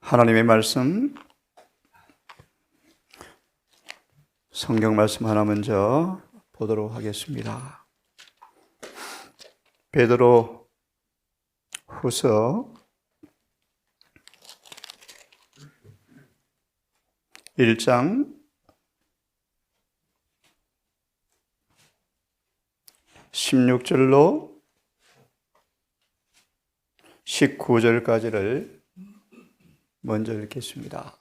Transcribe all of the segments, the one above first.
하나님의 말씀, 성경 말씀 하나 먼저 보도록 하겠습니다. 베드로 후서 1장 16절로 19절까지를 먼저 읽겠습니다.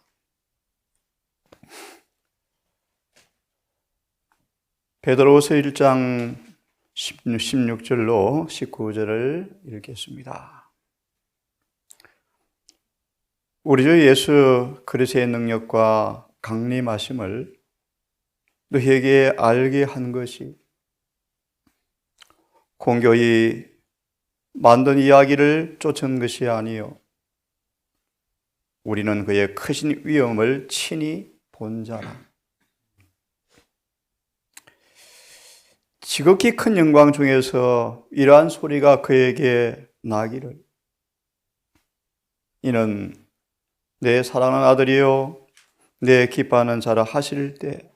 베드로후서 1장 16절로 19절을 읽겠습니다. 우리 주 예수 그리스도의 능력과 강림하심을 너희에게 알게 한 것이 공교히 만든 이야기를 쫓은 것이 아니요 우리는 그의 크신 위엄을 친히 본 자라. 지극히 큰 영광 중에서 이러한 소리가 그에게 나기를 이는 내 사랑하는 아들이요 내 기뻐하는 자라 하실 때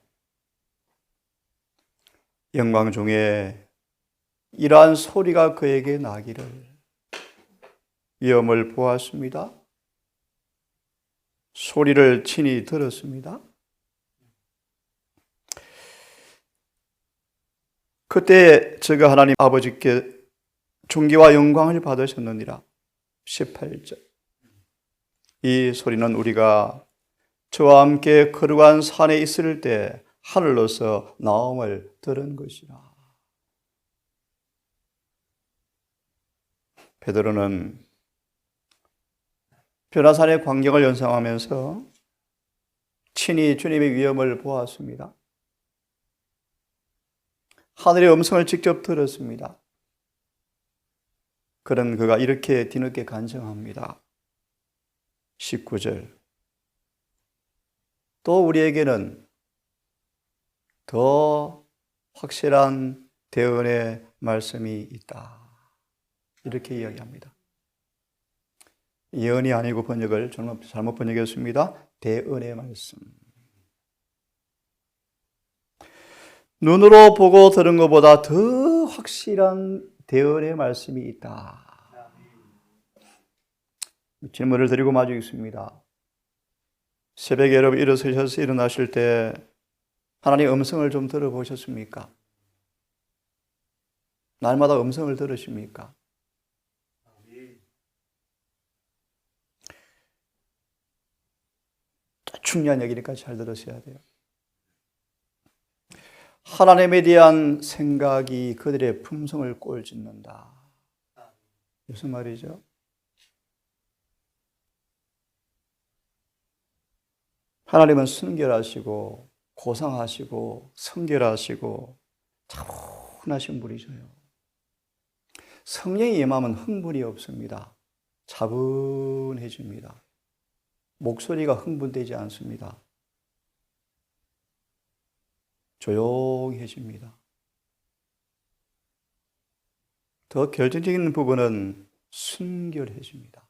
영광 중에 이러한 소리가 그에게 나기를 위엄을 보았습니다. 소리를 친히 들었습니다. 그때 저가 하나님 아버지께 존귀와 영광을 받으셨느니라. 18절. 이 소리는 우리가 저와 함께 거룩한 산에 있을 때 하늘로서 나옴을 들은 것이라. 베드로는 변화산의 광경을 연상하면서 친히 주님의 위엄을 보았습니다. 하늘의 음성을 직접 들었습니다. 그런 그가 이렇게 뒤늦게 간증합니다. 19절. 또 우리에게는 더 확실한 대언의 말씀이 있다. 이렇게 이야기합니다. 예언이 아니고 번역을 잘못 번역했습니다. 대언의 말씀. 눈으로 보고 들은 것보다 더 확실한 대언의 말씀이 있다. 질문을 드리고 마치겠습니다. 새벽에 여러분 일어서셔서 일어나실 때 하나님의 음성을 좀 들어보셨습니까? 날마다 음성을 들으십니까? 중요한 얘기니까 잘 들으셔야 돼요. 하나님에 대한 생각이 그들의 품성을 꼴짓는다. 무슨 말이죠? 하나님은 순결하시고 고상하시고 성결하시고 차분하신 분이셔요. 성령이 임하면 흥분이 없습니다. 차분해집니다. 목소리가 흥분되지 않습니다. 조용해집니다. 더 결정적인 부분은 순결해집니다.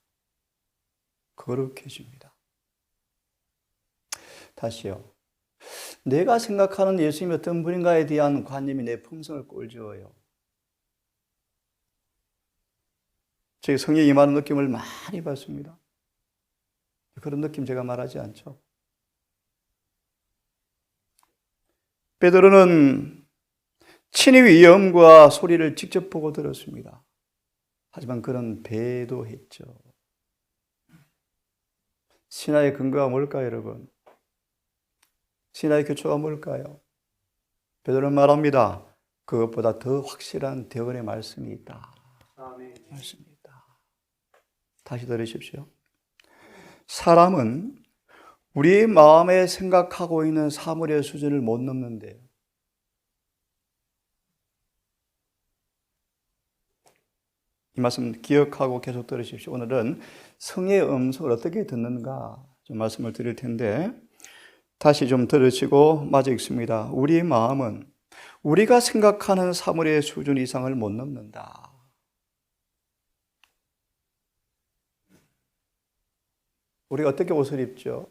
거룩해집니다. 다시요. 내가 생각하는 예수님이 어떤 분인가에 대한 관념이 내 품성을 꼴지어요. 제가 성령이 임하는 느낌을 많이 받습니다. 그런 느낌 제가 말하지 않죠. 베드로는 친히 위엄과 소리를 직접 보고 들었습니다. 하지만 그는 배도했죠. 신화의 근거가 뭘까요, 여러분? 신화의 교초가 뭘까요? 베드로는 말합니다. 그것보다 더 확실한 대언의 말씀이 있다. 말씀이 있다. 다시 들으십시오. 사람은 우리의 마음에 생각하고 있는 사물의 수준을 못 넘는데요. 이 말씀 기억하고 계속 들으십시오. 오늘은 성의 음성을 어떻게 듣는가 좀 말씀을 드릴 텐데 다시 좀 들으시고 마저 읽습니다. 우리의 마음은 우리가 생각하는 사물의 수준 이상을 못 넘는다. 우리가 어떻게 옷을 입죠?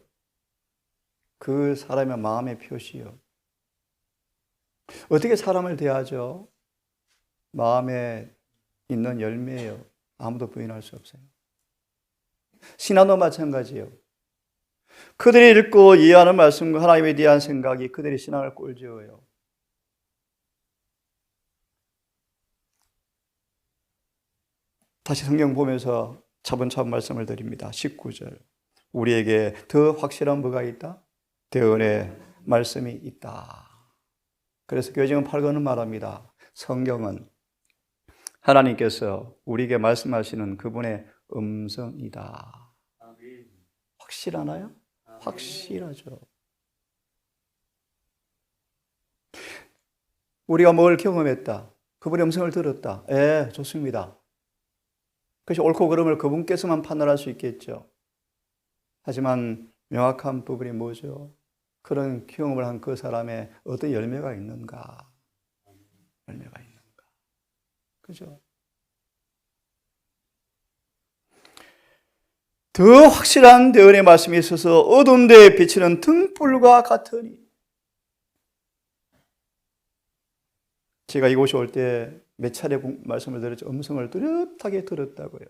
그 사람의 마음의 표시요. 어떻게 사람을 대하죠? 마음에 있는 열매예요. 아무도 부인할 수 없어요. 신앙도 마찬가지예요. 그들이 읽고 이해하는 말씀과 하나님에 대한 생각이 그들의 신앙을 꼴지어요. 다시 성경 보면서 차분차분 말씀을 드립니다. 19절. 우리에게 더 확실한 뭐가 있다? 대언의 말씀이 있다. 그래서 교회증은 8권은 말합니다. 성경은 하나님께서 우리에게 말씀하시는 그분의 음성이다. 확실하나요? 확실하죠. 우리가 뭘 경험했다? 그분의 음성을 들었다. 예, 좋습니다. 그것이 옳고 그름을 그분께서만 판단할 수 있겠죠. 하지만 명확한 부분이 뭐죠? 그런 경험을 한 그 사람의 어떤 열매가 있는가? 열매가 있는가? 그죠? 더 확실한 대언의 말씀이 있어서 어두운 데에 비치는 등불과 같으니. 제가 이곳에 올 때 몇 차례 말씀을 들었죠. 음성을 뚜렷하게 들었다고요.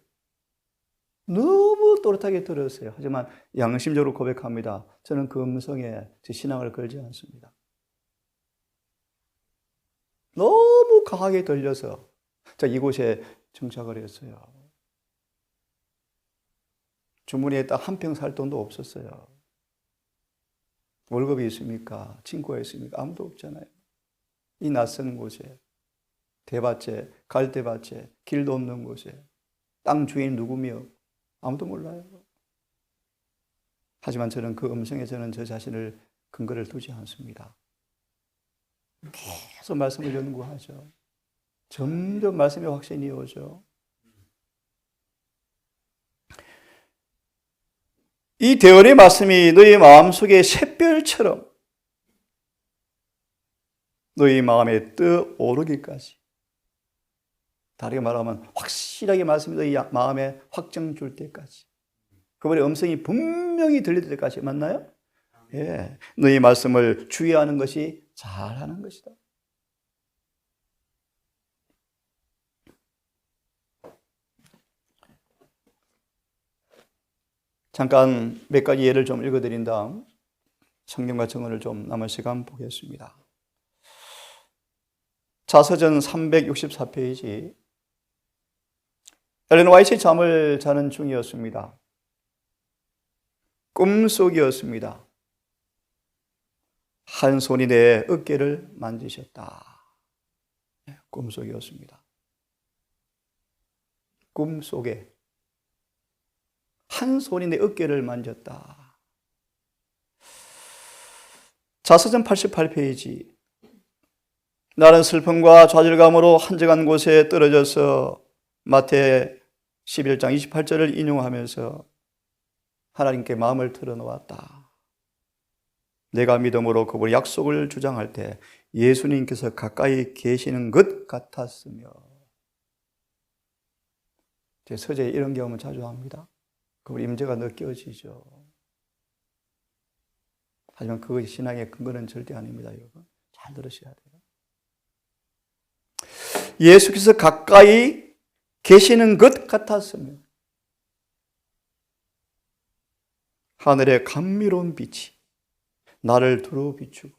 너무 또렷하게 들었어요. 하지만 양심적으로 고백합니다. 저는 그 음성에 제 신앙을 걸지 않습니다. 너무 강하게 들려서 자 이곳에 정착을 했어요. 주머니에 딱 한 평 살 돈도 없었어요. 월급이 있습니까? 친구가 있습니까? 아무도 없잖아요. 이 낯선 곳에 대밭에 갈대밭에 길도 없는 곳에 땅 주인 누구며 아무도 몰라요. 하지만 저는 그 음성에 저는 저 자신을 근거를 두지 않습니다. 계속 말씀을 연구하죠. 점점 말씀의 확신이 오죠. 이 대언의 말씀이 너희 마음속에 샛별처럼 너희 마음에 떠오르기까지, 다르게 말하면 확실하게 말씀이 너희 마음에 확정 줄 때까지, 그분의 음성이 분명히 들릴 때까지. 맞나요? 예, 너희 말씀을 주의하는 것이 잘하는 것이다. 잠깐 몇 가지 예를 좀 읽어드린 다음 성경과 정언을 좀 남은 시간 보겠습니다. 자서전 364페이지. 엘렌 화이트의 잠을 자는 중이었습니다. 꿈속이었습니다. 한 손이 내 어깨를 만지셨다. 꿈속이었습니다. 꿈속에 한 손이 내 어깨를 만졌다. 자서전 88페이지. 나는 슬픔과 좌절감으로 한적한 곳에 떨어져서 마태 11장 28절을 인용하면서 하나님께 마음을 털어놓았다. 내가 믿음으로 그분의 약속을 주장할 때 예수님께서 가까이 계시는 것 같았으며. 제 서재에 이런 경험을 자주 합니다. 그분 임재가 느껴지죠. 하지만 그것이 신앙의 근거는 절대 아닙니다. 여러분 잘 들으셔야 돼요. 예수께서 가까이 계시는 것 같았으며 하늘의 감미로운 빛이 나를 두루 비추고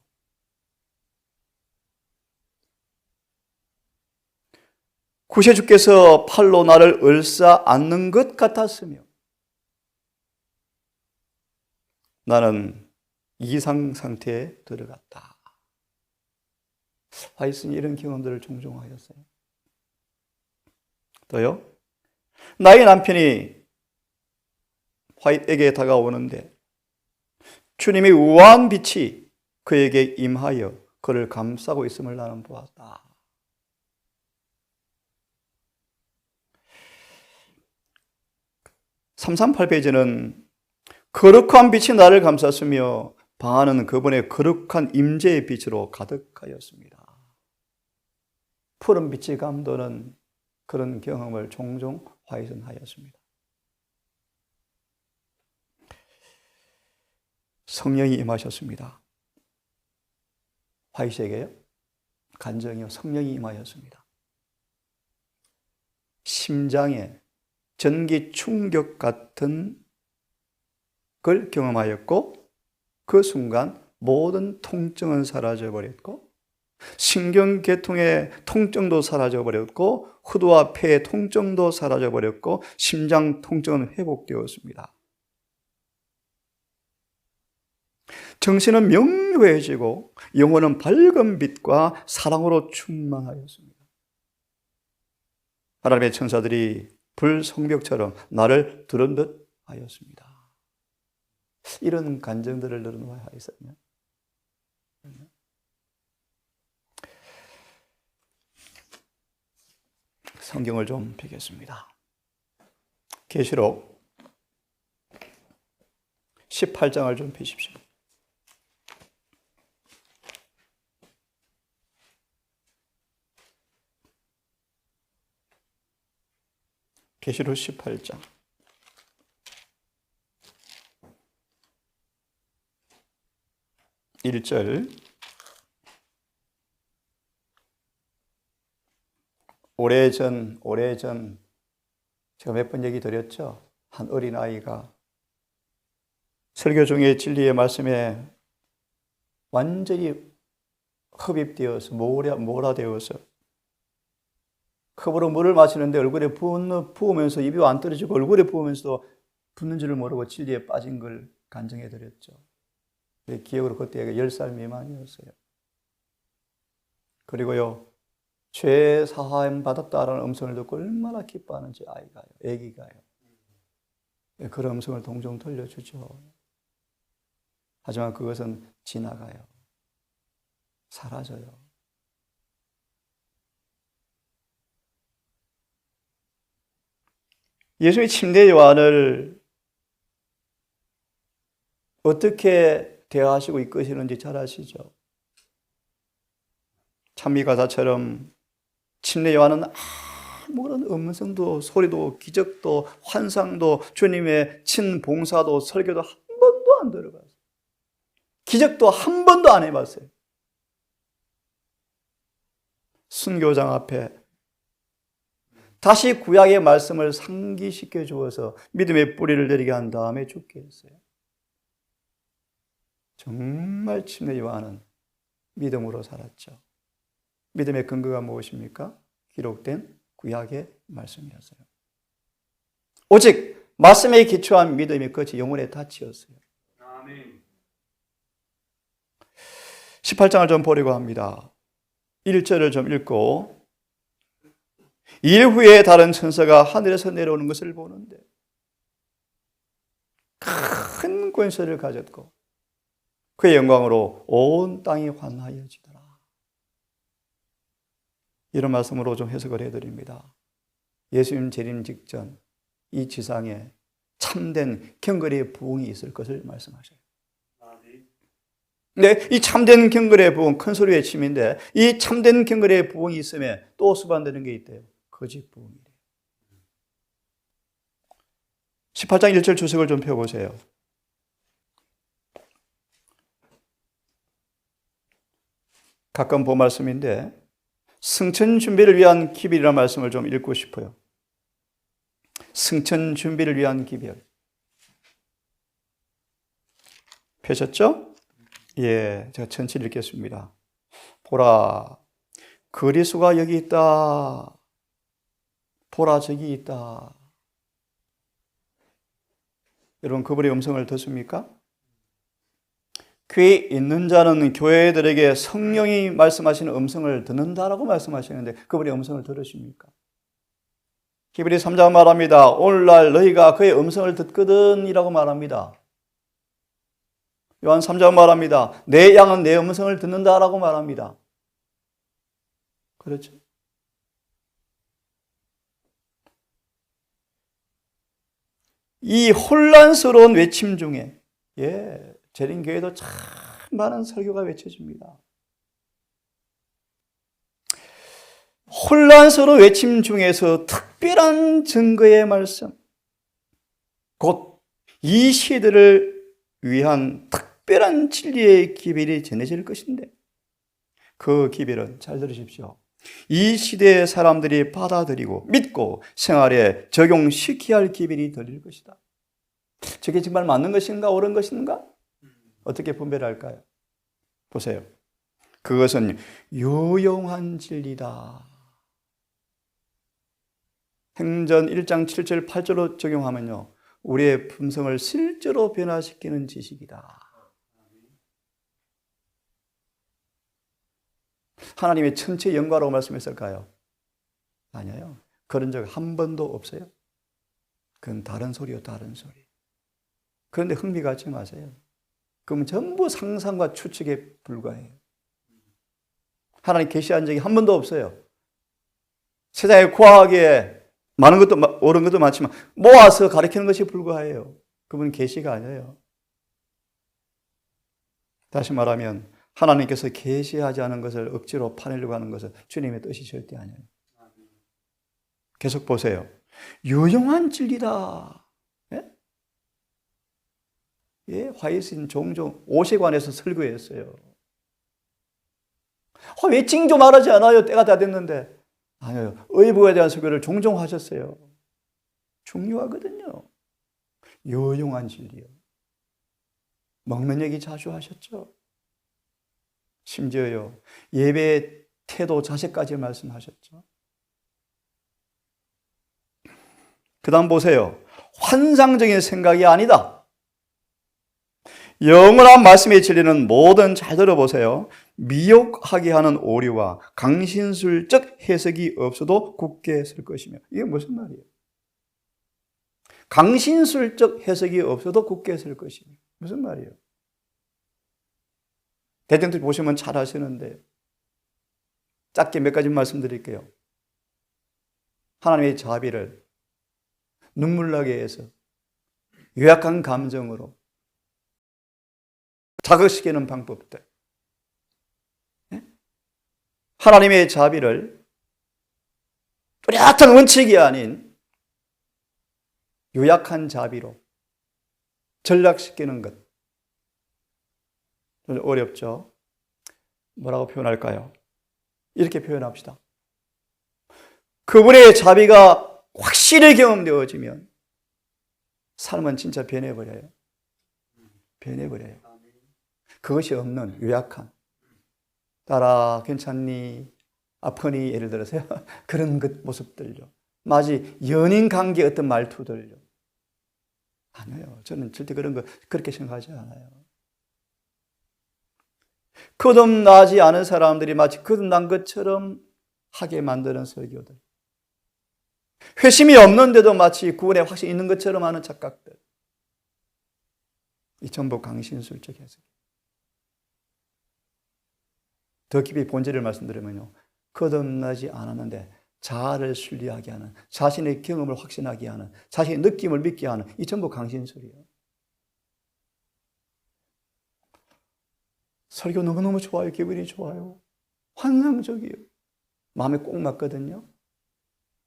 구세주께서 팔로 나를 얼싸 안는 것 같았으며 나는 이상 상태에 들어갔다. 화이트는 이런 경험들을 종종 하셨어요. 또요, 나의 남편이 화이트에게 다가오는데 주님의 우아한 빛이 그에게 임하여 그를 감싸고 있음을 나는 보았다. (338페이지는) 거룩한 빛이 나를 감쌌으며 방 안은 그분의 거룩한 임재의 빛으로 가득하였습니다. 푸른 빛이 감도는 그런 경험을 종종 화이트는 하였습니다. 성령이 임하셨습니다. 화이세계요? 간정이요. 성령이 임하였습니다. 심장에 전기 충격 같은 걸 경험하였고 그 순간 모든 통증은 사라져버렸고 신경계통의 통증도 사라져버렸고 후두와 폐의 통증도 사라져버렸고 심장 통증은 회복되었습니다. 정신은 명료해지고 영혼은 밝은 빛과 사랑으로 충만하였습니다. 하나님의 천사들이 불성벽처럼 나를 두른 듯 하였습니다. 이런 간증들을 들은 왜 하였었냐? 성경을 좀 펴겠습니다. 계시록 18장을 좀 펴십시오. 계시록 18장 1절 오래전 제가 몇 번 얘기 드렸죠. 한 어린아이가 설교 중에 진리의 말씀에 완전히 흡입되어서 몰아되어서 컵으로 물을 마시는데 얼굴에 부으면서 입이 안 떨어지고 얼굴에 부으면서도 붓는 줄을 모르고 진리에 빠진 걸 간증해 드렸죠. 기억으로 그때 10살 미만이었어요. 그리고요, 죄 사함 받았다라는 음성을 듣고 얼마나 기뻐하는지 아기가요. 그런 음성을 동종 들려주죠. 하지만 그것은 지나가요. 사라져요. 예수의 침례 요한을 어떻게 대하시고 이끄시는지 잘 아시죠? 찬미가사처럼 침례 요한은 아무런 음성도 소리도 기적도 환상도 주님의 친봉사도 설교도 한 번도 안 들어봤어요. 기적도 한 번도 안 해봤어요. 순교장 앞에 다시 구약의 말씀을 상기시켜 주어서 믿음의 뿌리를 내리게 한 다음에 죽게 했어요. 정말 침례 요한은 믿음으로 살았죠. 믿음의 근거가 무엇입니까? 기록된 구약의 말씀이었어요. 오직 말씀에 기초한 믿음이 그것이 영혼의 닻이었어요. 18장을 좀 보려고 합니다. 1절을 좀 읽고 일 후에 다른 천사가 하늘에서 내려오는 것을 보는데 큰 권세를 가졌고 그의 영광으로 온 땅이 환하여지더라. 이런 말씀으로 좀 해석을 해드립니다. 예수님 재림 직전 이 지상에 참된 경건의 부흥이 있을 것을 말씀하셔요. 네, 이 참된 경건의 부흥, 큰 소리 외침인데 이 참된 경건의 부흥이 있으면 또 수반되는 게 있대요. 거짓 부흥이래요. 18장 1절 주석을 좀 펴보세요. 가끔 본 말씀인데 승천 준비를 위한 기별이라는 말씀을 좀 읽고 싶어요. 승천 준비를 위한 기별. 펴셨죠? 예, 제가 천천히 읽겠습니다. 보라, 그리스도가 여기 있다. 보라, 저기 있다. 여러분, 그분의 음성을 듣습니까? 귀 있는 자는 교회들에게 성령이 말씀하시는 음성을 듣는다라고 말씀하시는데 그분의 음성을 들으십니까? 히브리 3장 말합니다. 오늘날 너희가 그의 음성을 듣거든 이라고 말합니다. 요한 3장 말합니다. 내 양은 내 음성을 듣는다라고 말합니다. 그렇죠? 이 혼란스러운 외침 중에 재림교회도 참 많은 설교가 외쳐집니다. 혼란스러운 외침 중에서 특별한 증거의 말씀, 곧 이 시대를 위한 특별한 진리의 기별이 전해질 것인데, 그 기별은 잘 들으십시오. 이 시대의 사람들이 받아들이고 믿고 생활에 적용시켜야 할 기별이 들릴 것이다. 저게 정말 맞는 것인가 옳은 것인가? 어떻게 분별할까요? 보세요. 그것은 유용한 진리다. 행전 1장 7절 8절로 적용하면요, 우리의 품성을 실제로 변화시키는 지식이다. 하나님의 천체 영광으로 말씀했을까요? 아니에요. 그런 적 한 번도 없어요. 그건 다른 소리요, 다른 소리. 그런데 흥미 갖지 마세요. 그럼 전부 상상과 추측에 불과해요. 하나님 계시한 적이 한 번도 없어요. 세상의 과학에 많은 것도 옳은 것도 많지만 모아서 가르치는 것이 불과해요. 그분은 계시가 아니에요. 다시 말하면 하나님께서 계시하지 않은 것을 억지로 파내려고 하는 것은 주님의 뜻이 절대 아니에요. 계속 보세요. 유용한 진리다. 예? 예, 화이트는 종종 옷에 관해서 설교했어요. 왜 징조 말하지 않아요? 때가 다 됐는데. 아니요. 의복에 대한 설교를 종종 하셨어요. 중요하거든요. 유용한 진리요. 먹는 얘기 자주 하셨죠. 심지어요, 예배 태도 자세까지 말씀하셨죠. 그 다음 보세요. 환상적인 생각이 아니다. 영원한 말씀의 진리는 뭐든 잘 들어보세요. 미혹하게 하는 오류와 강신술적 해석이 없어도 굳게 설 것이며. 이게 무슨 말이에요? 강신술적 해석이 없어도 굳게 설 것이며. 무슨 말이에요? 대통령 보시면 잘 아시는데 짧게 몇 가지 말씀드릴게요. 하나님의 자비를 눈물나게 해서 요약한 감정으로 자극시키는 방법들. 하나님의 자비를 뚜렷한 원칙이 아닌 요약한 자비로 전락시키는 것. 좀 어렵죠? 뭐라고 표현할까요? 이렇게 표현합시다. 그분의 자비가 확실히 경험되어지면 삶은 진짜 변해버려요. 변해버려요. 그것이 없는 요약한, 따라 괜찮니? 아프니? 예를 들어서요. 그런 것 모습들요. 마치 연인 관계 어떤 말투들요. 아니에요. 저는 절대 그런 거 그렇게 생각하지 않아요. 거듭나지 않은 사람들이 마치 거듭난 것처럼 하게 만드는 설교들. 회심이 없는데도 마치 구원의 확신이 있는 것처럼 하는 착각들. 이 전부 강신술적 해석. 더 깊이 본질을 말씀드리면요, 거듭나지 않았는데 자아를 순리하게 하는, 자신의 경험을 확신하게 하는, 자신의 느낌을 믿게 하는, 이 전부 강신술이에요. 설교 너무너무 좋아요. 기분이 좋아요. 환상적이에요. 마음에 꼭 맞거든요.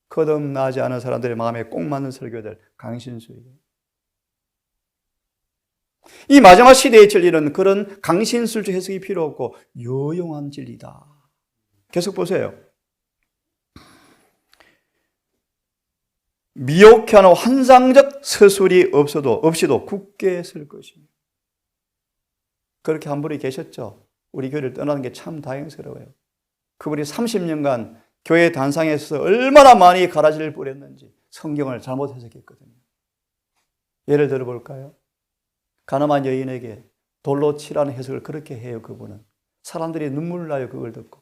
거듭나지 않은 사람들의 마음에 꼭 맞는 설교들, 강신술이에요. 이 마지막 시대의 진리는 그런 강신술적 해석이 필요 없고 유용한 진리다. 계속 보세요. 미혹해 하는 환상적 서술이 없이도 굳게 설 것입니다. 그렇게 한 분이 계셨죠. 우리 교회를 떠나는 게 참 다행스러워요. 그분이 30년간 교회 단상에서 얼마나 많이 가라지를 뿌렸는지 성경을 잘못 해석했거든요. 예를 들어볼까요? 가늠한 여인에게 돌로 치라는 해석을 그렇게 해요. 그분은. 사람들이 눈물 나요. 그걸 듣고.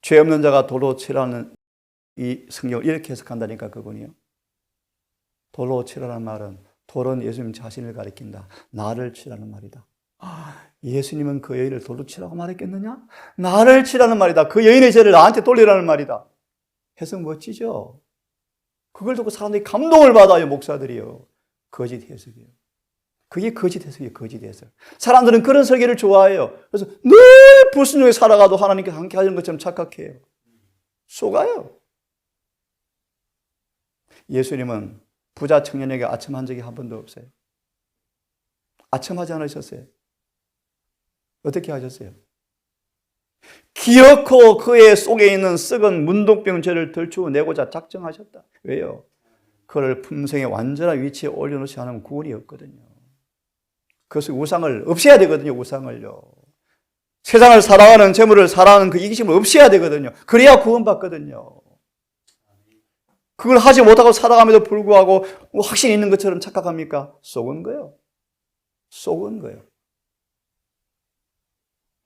죄 없는 자가 돌로 치라는 이 성경을 이렇게 해석한다니까, 그분이요. 돌로 치라는 말은, 돌은 예수님 자신을 가리킨다. 나를 치라는 말이다. 예수님은 그 여인을 돌로 치라고 말했겠느냐? 나를 치라는 말이다. 그 여인의 죄를 나한테 돌리라는 말이다. 해석 멋지죠? 그걸 듣고 사람들이 감동을 받아요. 목사들이요. 거짓 해석이에요. 그게 거짓 해석이에요. 거짓 해석. 사람들은 그런 설교를 좋아해요. 그래서 늘 불순종에 살아가도 하나님께 함께 하는 것처럼 착각해요. 속아요. 예수님은 부자 청년에게 아첨한 적이 한 번도 없어요. 아첨하지 않으셨어요? 어떻게 하셨어요? 기어코 그의 속에 있는 썩은 문둥병 죄를 덜추어내고자 작정하셨다. 왜요? 그를 품성의 완전한 위치에 올려놓지 않으면 구원이 없거든요. 그것은 우상을 없애야 되거든요. 우상을요. 세상을 사랑하는, 재물을 사랑하는 그 이기심을 없애야 되거든요. 그래야 구원받거든요. 그걸 하지 못하고 살아감에도 불구하고 확신이 있는 것처럼 착각합니까? 속은 거예요. 속은 거예요.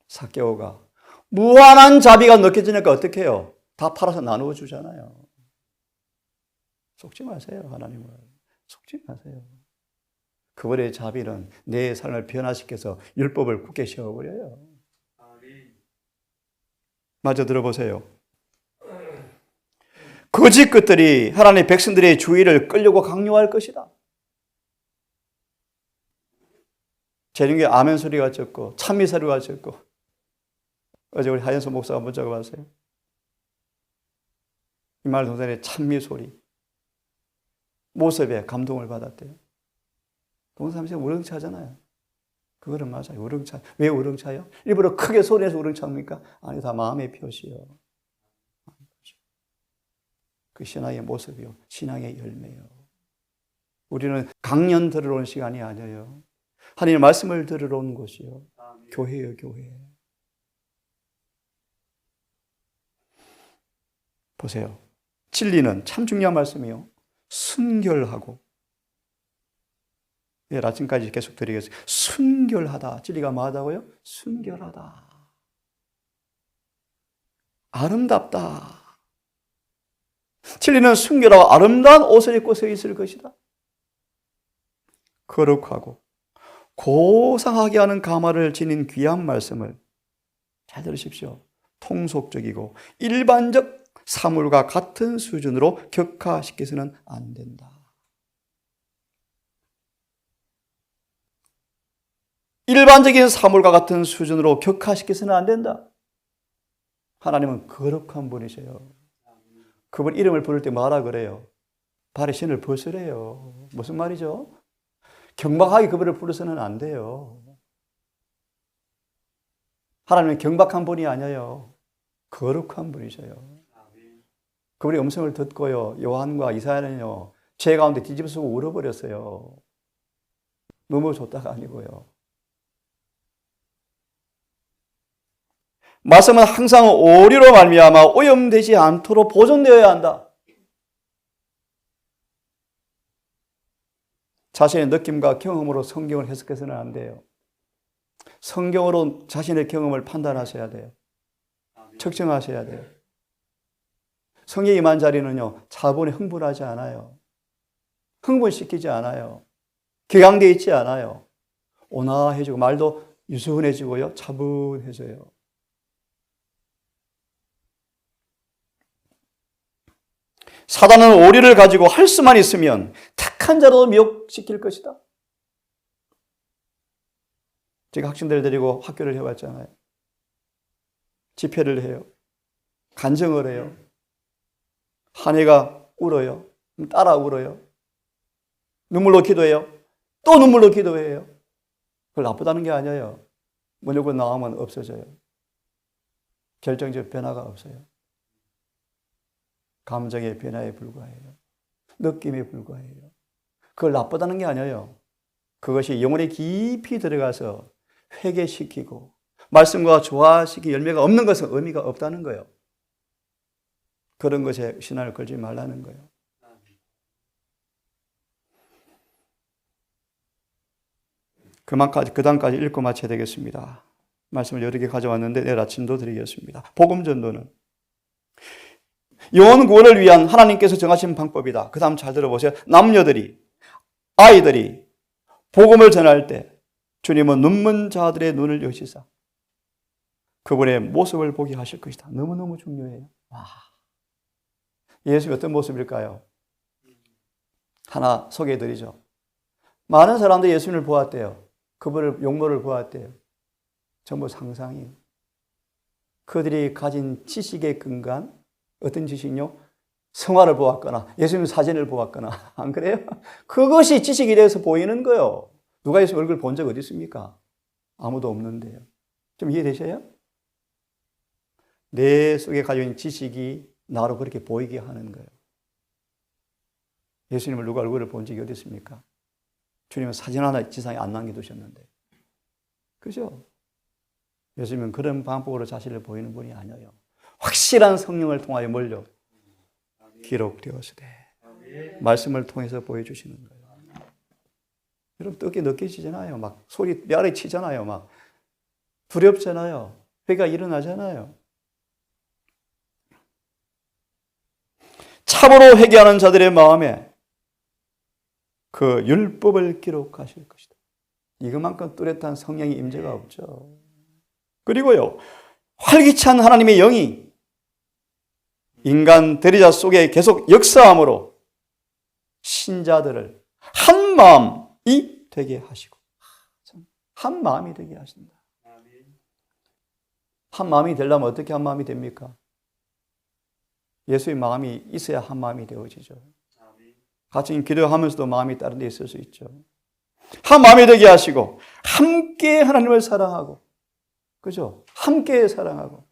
삭개오가 무한한 자비가 느껴지니까 어떻게 해요? 다 팔아서 나누어 주잖아요. 속지 마세요, 하나님을. 속지 마세요. 그분의 자비는 내 삶을 변화시켜서 율법을 굳게 세워버려요. 마저 들어보세요. 거짓 것들이 하나님의 백성들의 주의를 끌려고 강요할 것이다. 재림교 아멘 소리가 적고 찬미 소리가 적고, 어제 우리 하연수 목사가 문자가 왔어요. 이말 동산의 찬미 소리 모습에 감동을 받았대요. 동산에서 우렁차잖아요. 그거는 맞아요. 우렁차. 왜 우렁차요? 일부러 크게 소리내서 우렁차입니까? 아니, 다 마음의 표시요. 그 신앙의 모습이요. 신앙의 열매요. 우리는 강연 들으러 온 시간이 아니에요. 하나님의 말씀을 들으러 온 곳이요. 교회요, 교회. 보세요. 진리는 참 중요한 말씀이요. 순결하고, 내일 아침까지 계속 드리겠습니다. 순결하다. 진리가 뭐하다고요? 순결하다. 아름답다. 진리는 순결하고 아름다운 옷을 입고 서 있을 것이다. 거룩하고 고상하게 하는 가마를 지닌 귀한 말씀을 잘 들으십시오. 통속적이고 일반적 사물과 같은 수준으로 격화시켜서는 안 된다. 일반적인 사물과 같은 수준으로 격화시켜서는 안 된다. 하나님은 거룩한 분이세요. 그분 이름을 부를 때 뭐하라 그래요? 발의 신을 벗으래요. 무슨 말이죠? 경박하게 그분을 부르서는 안 돼요. 하나님은 경박한 분이 아니에요. 거룩한 분이셔요. 그분의 음성을 듣고요, 요한과 이사야는요, 죄 가운데 뒤집어서 울어버렸어요. 넘어졌다가 아니고요. 말씀은 항상 오리로 말미암아 오염되지 않도록 보존되어야 한다. 자신의 느낌과 경험으로 성경을 해석해서는 안 돼요. 성경으로 자신의 경험을 판단하셔야 돼요. 측정하셔야 돼요. 성경에 임한 자리는요, 차분히 흥분하지 않아요. 흥분시키지 않아요. 격앙되어 있지 않아요. 온화해지고 말도 유순해지고요, 차분해져요. 사단은 오리를 가지고 할 수만 있으면 택한 자로 미혹시킬 것이다. 제가 학생들 데리고 학교를 해왔잖아요. 집회를 해요. 간증을 해요. 한 해가 울어요. 따라 울어요. 눈물로 기도해요. 또 눈물로 기도해요. 그걸 나쁘다는 게 아니에요. 무조건 나오면 없어져요. 결정적 변화가 없어요. 감정의 변화에 불과해요. 느낌에 불과해요. 그걸 나쁘다는 게 아니에요. 그것이 영혼에 깊이 들어가서 회개시키고 말씀과 조화시키 열매가 없는 것은 의미가 없다는 거예요. 그런 것에 신앙을 걸지 말라는 거예요. 그 다음까지 읽고 마쳐야 되겠습니다. 말씀을 여러 개 가져왔는데 내일 아침도 드리겠습니다. 복음 전도는 영혼 구원을 위한 하나님께서 정하신 방법이다. 그 다음 잘 들어보세요. 남녀들이, 아이들이 복음을 전할 때 주님은 눈먼 자들의 눈을 여시사 그분의 모습을 보게 하실 것이다. 너무너무 중요해요. 와. 예수의 어떤 모습일까요? 하나 소개해드리죠. 많은 사람들이 예수님을 보았대요. 그분을 용모를 보았대요. 전부 상상이에요. 그들이 가진 지식에 근거한 어떤 지식요? 성화를 보았거나 예수님 사진을 보았거나 안 그래요? 그것이 지식이 돼서 보이는 거예요. 누가 예수님 얼굴 본 적 어디 있습니까? 아무도 없는데요. 좀 이해되셔요? 내 속에 가지고 있는 지식이 나로 그렇게 보이게 하는 거예요. 예수님을 누가 얼굴을 본 적이 어디 있습니까? 주님은 사진 하나 지상에 안 남겨두셨는데. 그죠? 예수님은 그런 방법으로 자신을 보이는 분이 아니에요. 확실한 성령을 통하여 뭘요? 기록되었으되 말씀을 통해서 보여주시는 거예요. 여러분 뜻이 느껴지잖아요. 막 소리 뼈아래 치잖아요. 막 두렵잖아요. 회가 일어나잖아요. 참으로 회개하는 자들의 마음에 그 율법을 기록하실 것이다. 이것만큼 뚜렷한 성령의 임재가 없죠. 그리고요, 활기찬 하나님의 영이 인간 대리자 속에 계속 역사함으로 신자들을 한 마음이 되게 하시고, 한 마음이 되게 하신다. 한 마음이 되려면 어떻게 한 마음이 됩니까? 예수의 마음이 있어야 한 마음이 되어지죠. 같이 기도하면서도 마음이 다른 데 있을 수 있죠. 한 마음이 되게 하시고 함께 하나님을 사랑하고, 그죠? 함께 사랑하고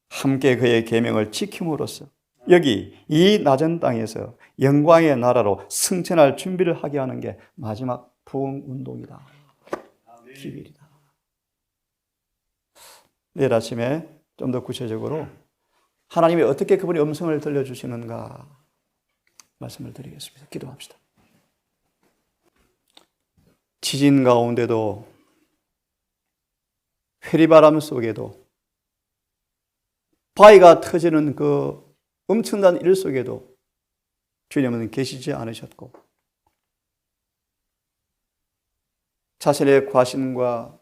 함께 그의 계명을 지킴으로써 여기 이 낮은 땅에서 영광의 나라로 승천할 준비를 하게 하는 게 마지막 부흥 운동이다. 기밀이다. 내일 아침에 좀 더 구체적으로 하나님이 어떻게 그분의 음성을 들려주시는가 말씀을 드리겠습니다. 기도합시다. 지진 가운데도 회리바람 속에도 바위가 터지는 그 엄청난 일 속에도 주님은 계시지 않으셨고 자신의 과신과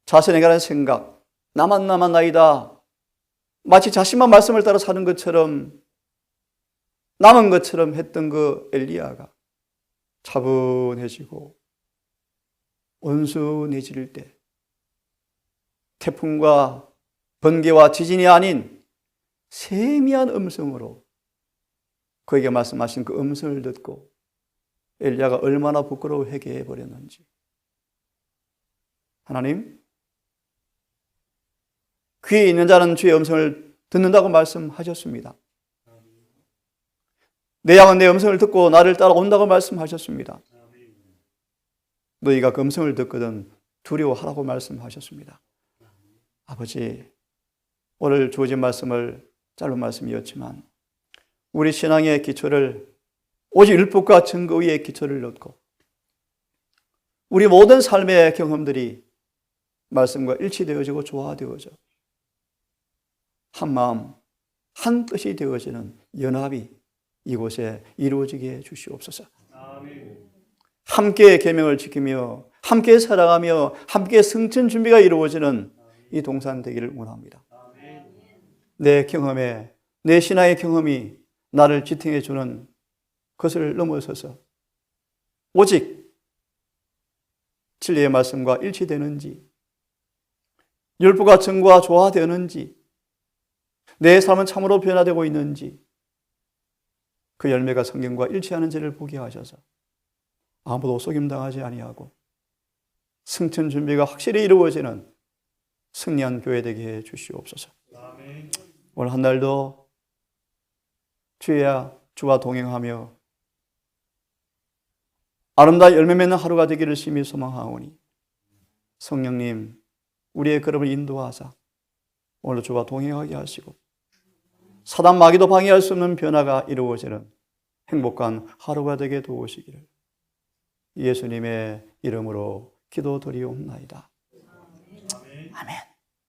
자신에 관한 생각, 나만 나이다, 마치 자신만 말씀을 따라 사는 것처럼 남은 것처럼 했던 그 엘리야가 차분해지고 온순해질 때 태풍과 번개와 지진이 아닌 세미한 음성으로 그에게 말씀하신 그 음성을 듣고 엘리야가 얼마나 부끄러워 회개해 버렸는지. 하나님, 귀에 있는 자는 주의 음성을 듣는다고 말씀하셨습니다. 내 양은 내 음성을 듣고 나를 따라온다고 말씀하셨습니다. 너희가 그 음성을 듣거든 두려워하라고 말씀하셨습니다. 아버지, 오늘 주어진 말씀을 짧은 말씀이었지만 우리 신앙의 기초를 오직 율법과 증거 위에 기초를 놓고 우리 모든 삶의 경험들이 말씀과 일치되어지고 조화되어져 한 마음, 한 뜻이 되어지는 연합이 이곳에 이루어지게 해 주시옵소서. 함께 계명을 지키며 함께 사랑하며 함께 승천 준비가 이루어지는 이 동산 되기를 원합니다. 내 경험에, 내 신앙의 경험이 나를 지탱해 주는 것을 넘어서서 오직 진리의 말씀과 일치되는지, 율법과 증거와 조화되는지, 내 삶은 참으로 변화되고 있는지, 그 열매가 성경과 일치하는지를 보게 하셔서 아무도 속임당하지 아니하고 승천 준비가 확실히 이루어지는 승리한 교회 되게 해 주시옵소서. 아멘. 오늘 한 날도 주와 동행하며 아름다운 열매 맺는 하루가 되기를 심히 소망하오니 성령님, 우리의 걸음을 인도하사 오늘 주와 동행하게 하시고 사단 마귀도 방해할 수 없는 변화가 이루어지는 행복한 하루가 되게 도우시기를 예수님의 이름으로 기도드리옵나이다. 아멘.